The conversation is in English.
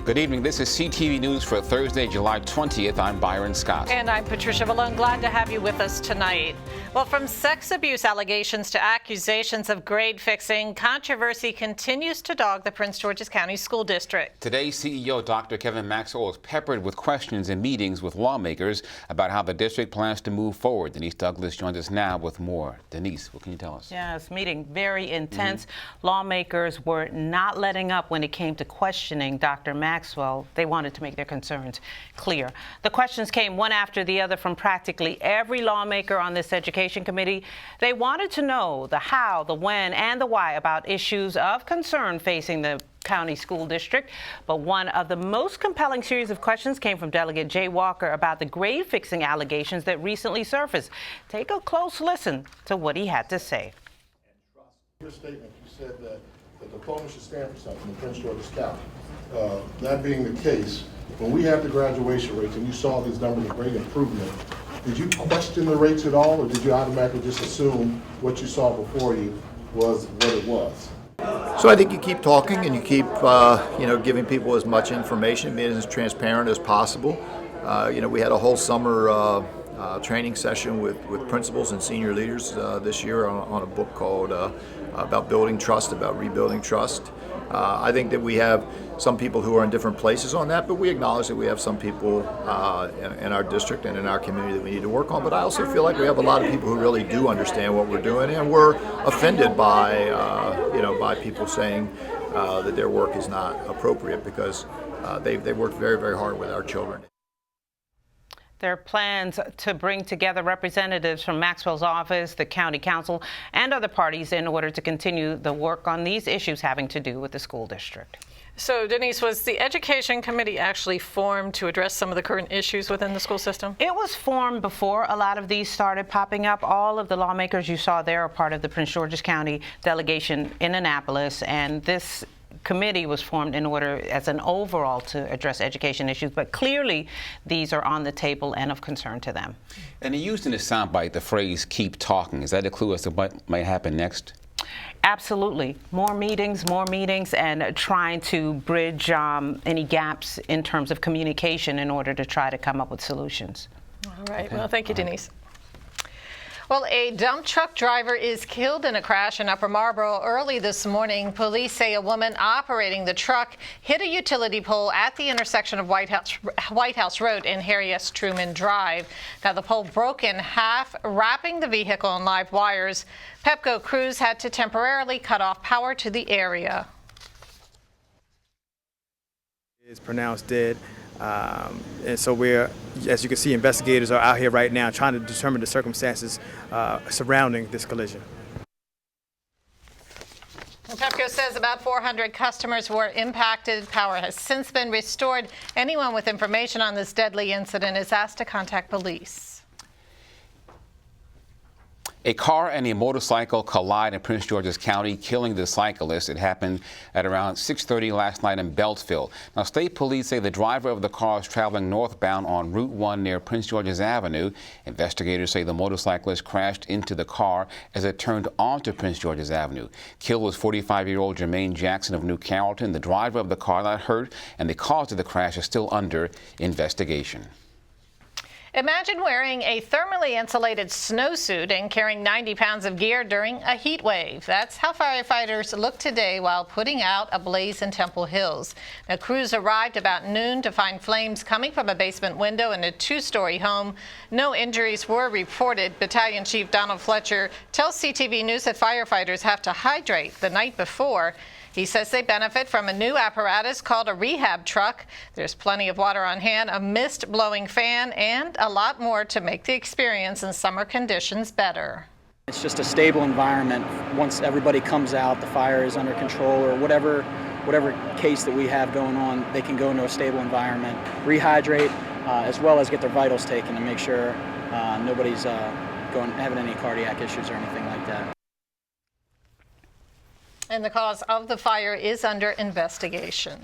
Good evening. This is CTV News for Thursday, July 20th. I'm Byron Scott. And I'm Patricia Malone. Glad to have you with us tonight. Well, from sex abuse allegations to accusations of grade fixing, controversy continues to dog the Prince George's County School District. Today, CEO Dr. Kevin Maxwell is peppered with questions and meetings with lawmakers about how the district plans to move forward. Denise Douglas joins us now with more. Denise, what can you tell us? Yes, meeting very intense. Lawmakers were not letting up when it came to questioning Dr. Maxwell. They wanted to make their concerns clear. The questions came one after the other from practically every lawmaker on this education committee. They wanted to know the how, the when, and the why about issues of concern facing the county school district. But one of the most compelling series of questions came from Delegate Jay Walker about the grade fixing allegations that recently surfaced. Take a close listen to what he had to say. Your statement, you said that the diploma should stand for something in Prince George's County. That being the case, when we had the graduation rates and you saw these numbers of great improvement, did you question the rates at all, or did you automatically just assume what you saw before you was what it was? So I think you keep talking and you keep, giving people as much information, being as transparent as possible. We had a whole summer training session with principals and senior leaders this year on a book called about building trust, about rebuilding trust. I think that we have some people who are in different places on that, but we acknowledge that we have some people in our district and in our community that we need to work on. But I also feel like we have a lot of people who really do understand what we're doing, and we're offended by people saying that their work is not appropriate because they worked very, very hard with our children. There are plans to bring together representatives from Maxwell's office, the county council, and other parties in order to continue the work on these issues having to do with the school district. So, Denise, was the education committee actually formed to address some of the current issues within the school system? It was formed before a lot of these started popping up. All of the lawmakers you saw there are part of the Prince George's County delegation in Annapolis, and this committee was formed in order as an overall to address education issues, but clearly these are on the table and of concern to them. And he used in his soundbite the phrase, keep talking. Is that a clue as to what might happen next? Absolutely. More meetings, and trying to bridge any gaps in terms of communication in order to try to come up with solutions. All right. Well, thank you, Denise. Well, a dump truck driver is killed in a crash in Upper Marlboro early this morning. Police say a woman operating the truck hit a utility pole at the intersection of White House Road and Harry S. Truman Drive. Now, the pole broke in half, wrapping the vehicle in live wires. Pepco crews had to temporarily cut off power to the area. Is pronounced dead. And so as you can see, investigators are out here right now trying to determine the circumstances surrounding this collision. Well, Pepco says about 400 customers were impacted. Power has since been restored. Anyone with information on this deadly incident is asked to contact police. A car and a motorcycle collide in Prince George's County, killing the cyclist. It happened at around 6:30 last night in Beltsville. Now, state police say the driver of the car is traveling northbound on Route 1 near Prince George's Avenue. Investigators say the motorcyclist crashed into the car as it turned onto Prince George's Avenue. Killed was 45-year-old Jermaine Jackson of New Carrollton. The driver of the car got hurt, and the cause of the crash is still under investigation. Imagine wearing a thermally insulated snowsuit and carrying 90 pounds of gear during a heat wave. That's how firefighters look today while putting out a blaze in Temple Hills. Now, crews arrived about noon to find flames coming from a basement window in a two-story home. No injuries were reported. Battalion Chief Donald Fletcher tells CTV News that firefighters have to hydrate the night before. He says they benefit from a new apparatus called a rehab truck. There's plenty of water on hand, a mist-blowing fan, and a lot more to make the experience in summer conditions better. It's just a stable environment. Once everybody comes out, the fire is under control, or whatever case that we have going on, they can go into a stable environment, rehydrate, as well as get their vitals taken to make sure nobody's having any cardiac issues or anything like that. And the cause of the fire is under investigation.